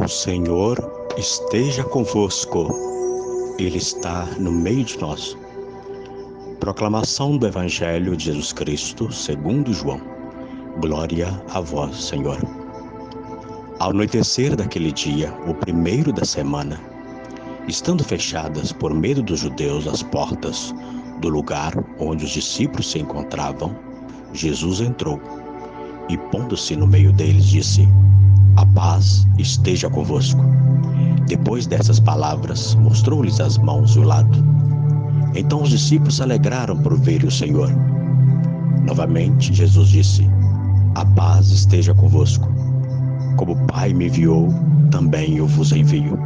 O Senhor esteja convosco, Ele está no meio de nós. Proclamação do Evangelho de Jesus Cristo, segundo João. Glória a vós, Senhor. Ao anoitecer daquele dia, o primeiro da semana, estando fechadas por medo dos judeus as portas do lugar onde os discípulos se encontravam, Jesus entrou e, pondo-se no meio deles, disse: "A paz esteja convosco." Depois dessas palavras, mostrou-lhes as mãos e o lado. Então os discípulos se alegraram por ver o Senhor. Novamente Jesus disse: "A paz esteja convosco. Como o Pai me enviou, também eu vos envio."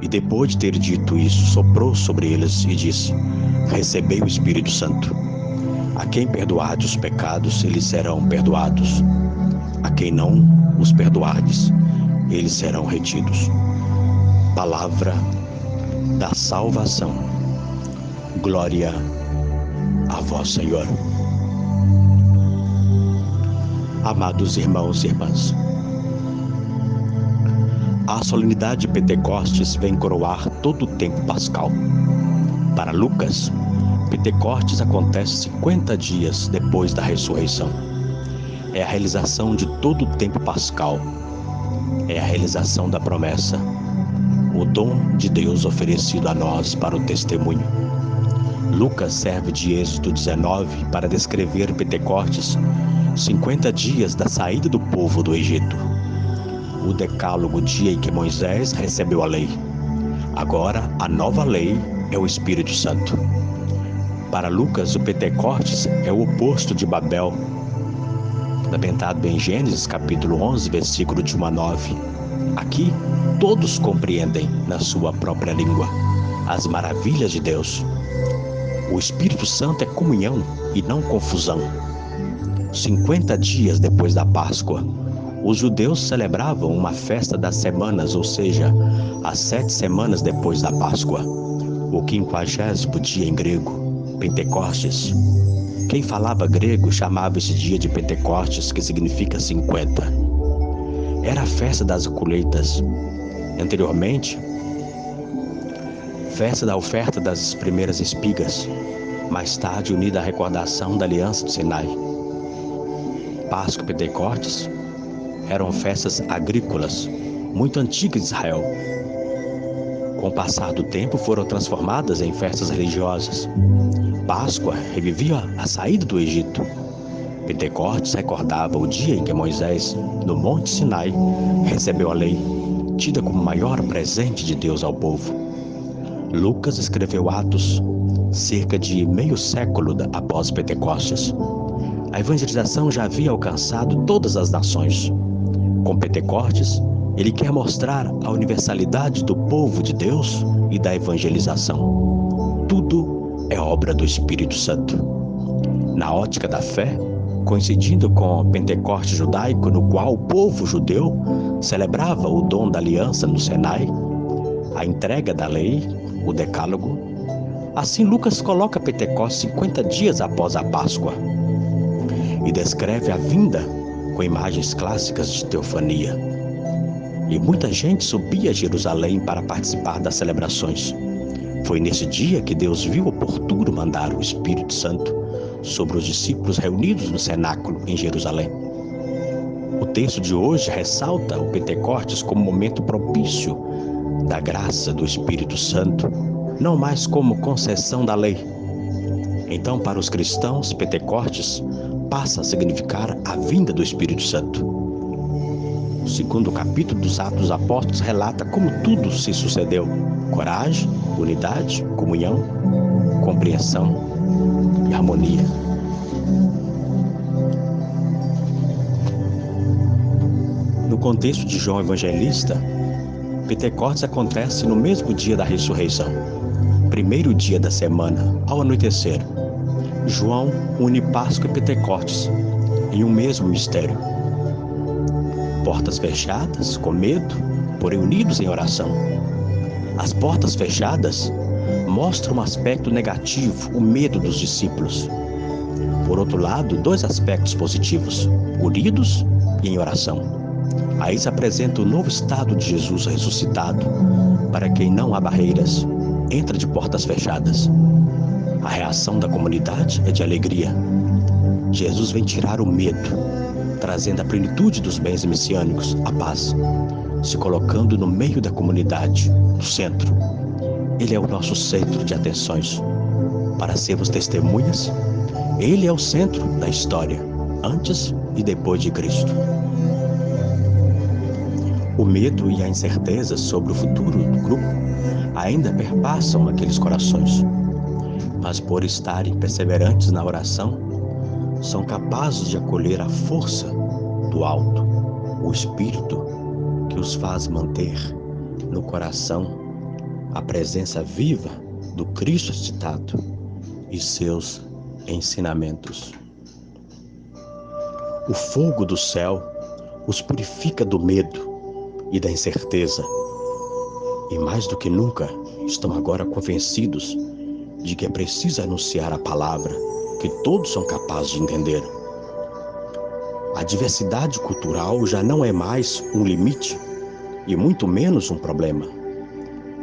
E depois de ter dito isso, soprou sobre eles e disse: "Recebei o Espírito Santo. A quem perdoardes os pecados, eles serão perdoados. A quem não os perdoardes, eles serão retidos." Palavra da salvação. Glória a vós, Senhor. Amados irmãos e irmãs, a solenidade de Pentecostes vem coroar todo o tempo pascal. Para Lucas, Pentecostes acontece 50 dias depois da ressurreição. É a realização de todo o tempo pascal. É a realização da promessa, o dom de Deus oferecido a nós para o testemunho. Lucas serve de Êxodo 19 para descrever Pentecostes, 50 dias da saída do povo do Egito. O decálogo, o dia em que Moisés recebeu a lei. Agora, a nova lei é o Espírito Santo. Para Lucas, o Pentecostes é o oposto de Babel, lamentado em Gênesis capítulo 11, versículo de 1 a 9. Aqui, todos compreendem na sua própria língua as maravilhas de Deus. O Espírito Santo é comunhão e não confusão. 50 dias depois da Páscoa, os judeus celebravam uma festa das semanas, ou seja, as 7 semanas depois da Páscoa. O 50º dia em grego, Pentecostes. Quem falava grego chamava esse dia de Pentecostes, que significa 50. Era a festa das colheitas. Anteriormente, festa da oferta das primeiras espigas. Mais tarde, unida à recordação da aliança do Sinai. Páscoa e Pentecostes eram festas agrícolas, muito antigas de Israel. Com o passar do tempo, foram transformadas em festas religiosas. Páscoa revivia a saída do Egito. Pentecostes recordava o dia em que Moisés, no Monte Sinai, recebeu a lei, tida como o maior presente de Deus ao povo. Lucas escreveu Atos cerca de meio século após Pentecostes. A evangelização já havia alcançado todas as nações. Com Pentecostes, ele quer mostrar a universalidade do povo de Deus e da evangelização. Tudo é obra do Espírito Santo. Na ótica da fé, coincidindo com o Pentecostes judaico, no qual o povo judeu celebrava o dom da aliança no Sinai, a entrega da lei, o decálogo. Assim, Lucas coloca Pentecostes 50 dias após a Páscoa e descreve a vinda com imagens clássicas de teofania. E muita gente subia a Jerusalém para participar das celebrações. Foi nesse dia que Deus viu oportuno mandar o Espírito Santo sobre os discípulos reunidos no cenáculo em Jerusalém. O texto de hoje ressalta o Pentecostes como momento propício da graça do Espírito Santo, não mais como concessão da lei. Então, para os cristãos, Pentecostes passa a significar a vinda do Espírito Santo. O segundo capítulo dos Atos dos Apóstolos relata como tudo se sucedeu: coragem, unidade, comunhão, compreensão e harmonia. No contexto de João Evangelista, Pentecostes acontece no mesmo dia da ressurreição, primeiro dia da semana, ao anoitecer. João une Páscoa e Pentecostes em um mesmo mistério. Portas fechadas, com medo, porém unidos em oração. As portas fechadas mostram um aspecto negativo, o medo dos discípulos. Por outro lado, 2 aspectos positivos: unidos e em oração. Aí se apresenta o novo estado de Jesus ressuscitado, para quem não há barreiras, entra de portas fechadas. A reação da comunidade é de alegria. Jesus vem tirar o medo, trazendo a plenitude dos bens messiânicos, a paz, se colocando no meio da comunidade, no centro. Ele é o nosso centro de atenções. Para sermos testemunhas, Ele é o centro da história, antes e depois de Cristo. O medo e a incerteza sobre o futuro do grupo ainda perpassam aqueles corações, mas por estarem perseverantes na oração, são capazes de acolher a força do alto, o Espírito que os faz manter no coração a presença viva do Cristo ressuscitado e seus ensinamentos. O fogo do céu os purifica do medo e da incerteza, e mais do que nunca estão agora convencidos de que é preciso anunciar a palavra que todos são capazes de entender. A diversidade cultural já não é mais um limite e muito menos um problema,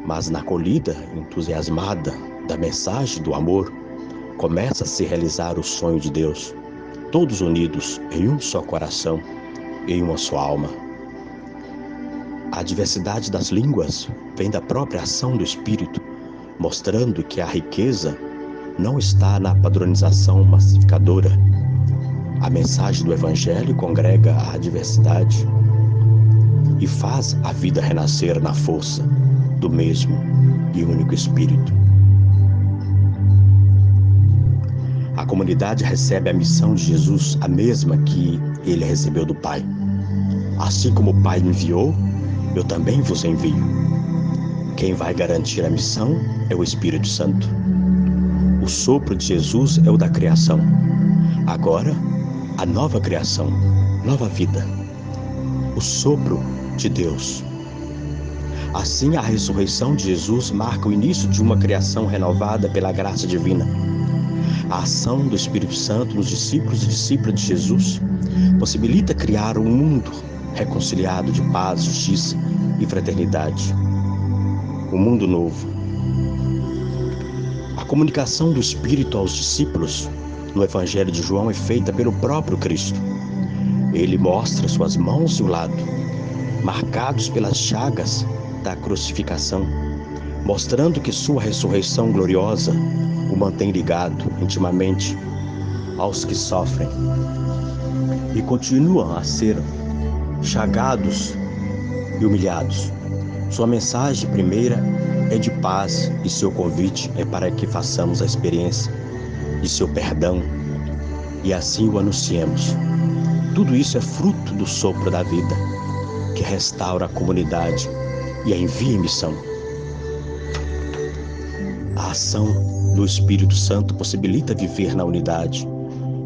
mas na acolhida entusiasmada da mensagem do amor começa a se realizar o sonho de Deus, todos unidos em um só coração, em uma só alma. A diversidade das línguas vem da própria ação do Espírito, mostrando que a riqueza não está na padronização massificadora. A mensagem do Evangelho congrega a diversidade e faz a vida renascer na força do mesmo e único Espírito. A comunidade recebe a missão de Jesus, a mesma que ele recebeu do Pai. Assim como o Pai me enviou, eu também vos envio. Quem vai garantir a missão é o Espírito Santo. O sopro de Jesus é o da criação. Agora, a nova criação, nova vida. O sopro de Deus. Assim, a ressurreição de Jesus marca o início de uma criação renovada pela graça divina. A ação do Espírito Santo nos discípulos e discípulas de Jesus possibilita criar um mundo reconciliado de paz, justiça e fraternidade. Um mundo novo. A comunicação do Espírito aos discípulos no Evangelho de João é feita pelo próprio Cristo. Ele mostra suas mãos e o lado, marcados pelas chagas da crucificação, mostrando que sua ressurreição gloriosa o mantém ligado intimamente aos que sofrem e continuam a ser chagados e humilhados. Sua mensagem primeira é de paz e seu convite é para que façamos a experiência de seu perdão e assim o anunciemos. Tudo isso é fruto do sopro da vida que restaura a comunidade e a envia em missão. A ação do Espírito Santo possibilita viver na unidade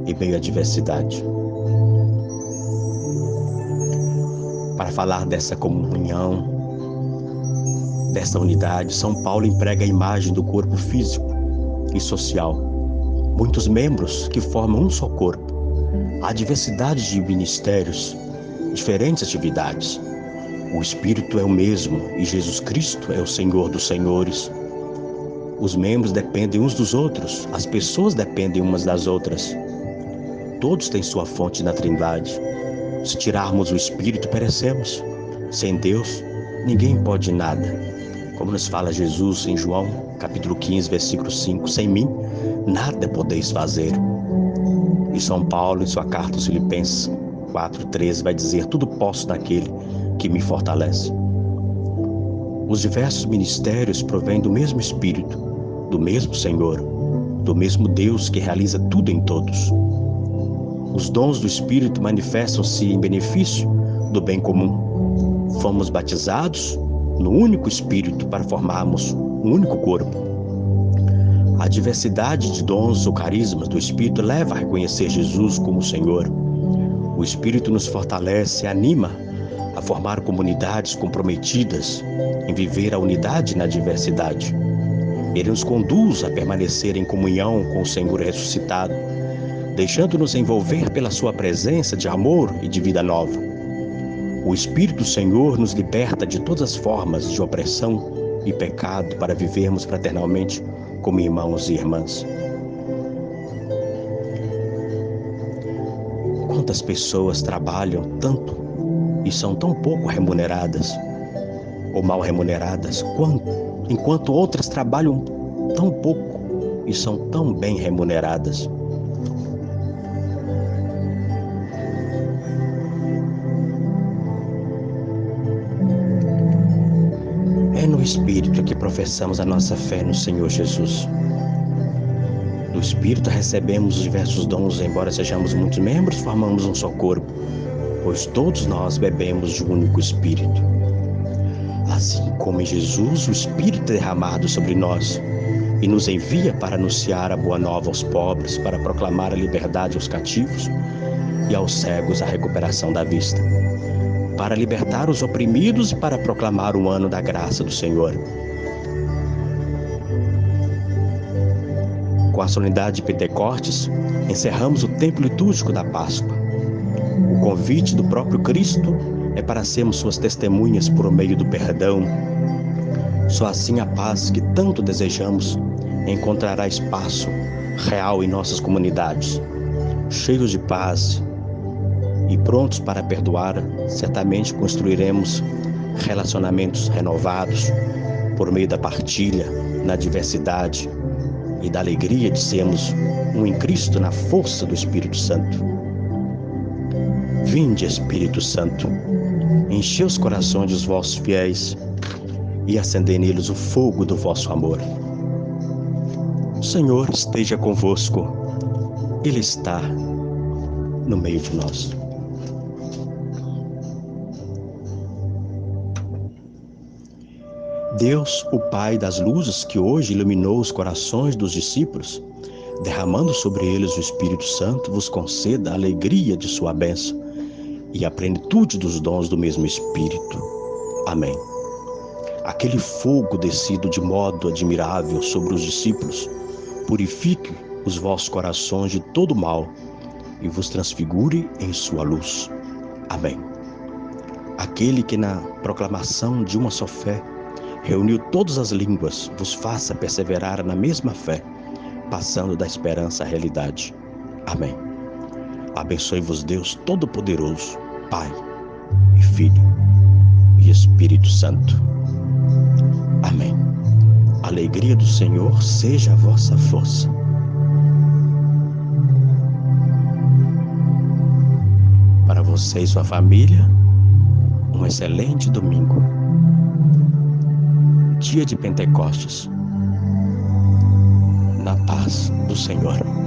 em meio à diversidade. Para falar dessa comunhão, dessa unidade, São Paulo emprega a imagem do corpo físico e social. Muitos membros que formam um só corpo. Há diversidade de ministérios, diferentes atividades. O Espírito é o mesmo e Jesus Cristo é o Senhor dos senhores. Os membros dependem uns dos outros, as pessoas dependem umas das outras. Todos têm sua fonte na Trindade. Se tirarmos o Espírito, perecemos. Sem Deus, ninguém pode nada. Como nos fala Jesus em João, capítulo 15, versículo 5, sem mim, nada podeis fazer. E São Paulo, em sua carta aos Filipenses 4,13, vai dizer, tudo posso naquele que me fortalece. Os diversos ministérios provêm do mesmo Espírito, do mesmo Senhor, do mesmo Deus que realiza tudo em todos. Os dons do Espírito manifestam-se em benefício do bem comum. Fomos batizados no único Espírito para formarmos um único corpo. A diversidade de dons ou carismas do Espírito leva a reconhecer Jesus como Senhor. O Espírito nos fortalece e anima a formar comunidades comprometidas em viver a unidade na diversidade. Ele nos conduz a permanecer em comunhão com o Senhor ressuscitado, deixando-nos envolver pela sua presença de amor e de vida nova. O Espírito do Senhor nos liberta de todas as formas de opressão e pecado para vivermos fraternalmente como irmãos e irmãs. Quantas pessoas trabalham tanto e são tão pouco remuneradas ou mal remuneradas, enquanto outras trabalham tão pouco e são tão bem remuneradas. É no Espírito que professamos a nossa fé no Senhor Jesus. Do Espírito recebemos os diversos dons, embora sejamos muitos membros, formamos um só corpo, pois todos nós bebemos de um único Espírito. Assim como em Jesus, o Espírito é derramado sobre nós e nos envia para anunciar a boa nova aos pobres, para proclamar a liberdade aos cativos e aos cegos a recuperação da vista, para libertar os oprimidos e para proclamar o ano da graça do Senhor. Com a solenidade de Pentecostes, encerramos o tempo litúrgico da Páscoa. O convite do próprio Cristo é para sermos suas testemunhas por meio do perdão. Só assim a paz que tanto desejamos encontrará espaço real em nossas comunidades. Cheios de paz e prontos para perdoar, certamente construiremos relacionamentos renovados por meio da partilha, na diversidade e da alegria de sermos um em Cristo na força do Espírito Santo. Vinde, Espírito Santo, enchei os corações dos vossos fiéis e acendei neles o fogo do vosso amor. O Senhor esteja convosco, Ele está no meio de nós. Deus, o Pai das luzes, que hoje iluminou os corações dos discípulos, derramando sobre eles o Espírito Santo, vos conceda a alegria de sua bênção e a plenitude dos dons do mesmo Espírito. Amém. Aquele fogo descido de modo admirável sobre os discípulos, purifique os vossos corações de todo mal e vos transfigure em sua luz. Amém. Aquele que na proclamação de uma só fé reuniu todas as línguas, vos faça perseverar na mesma fé, passando da esperança à realidade. Amém. Abençoe-vos Deus Todo-Poderoso, Pai e Filho e Espírito Santo. Amém. A alegria do Senhor seja a vossa força. Para você e sua família, um excelente domingo. Dia de Pentecostes. Na paz do Senhor.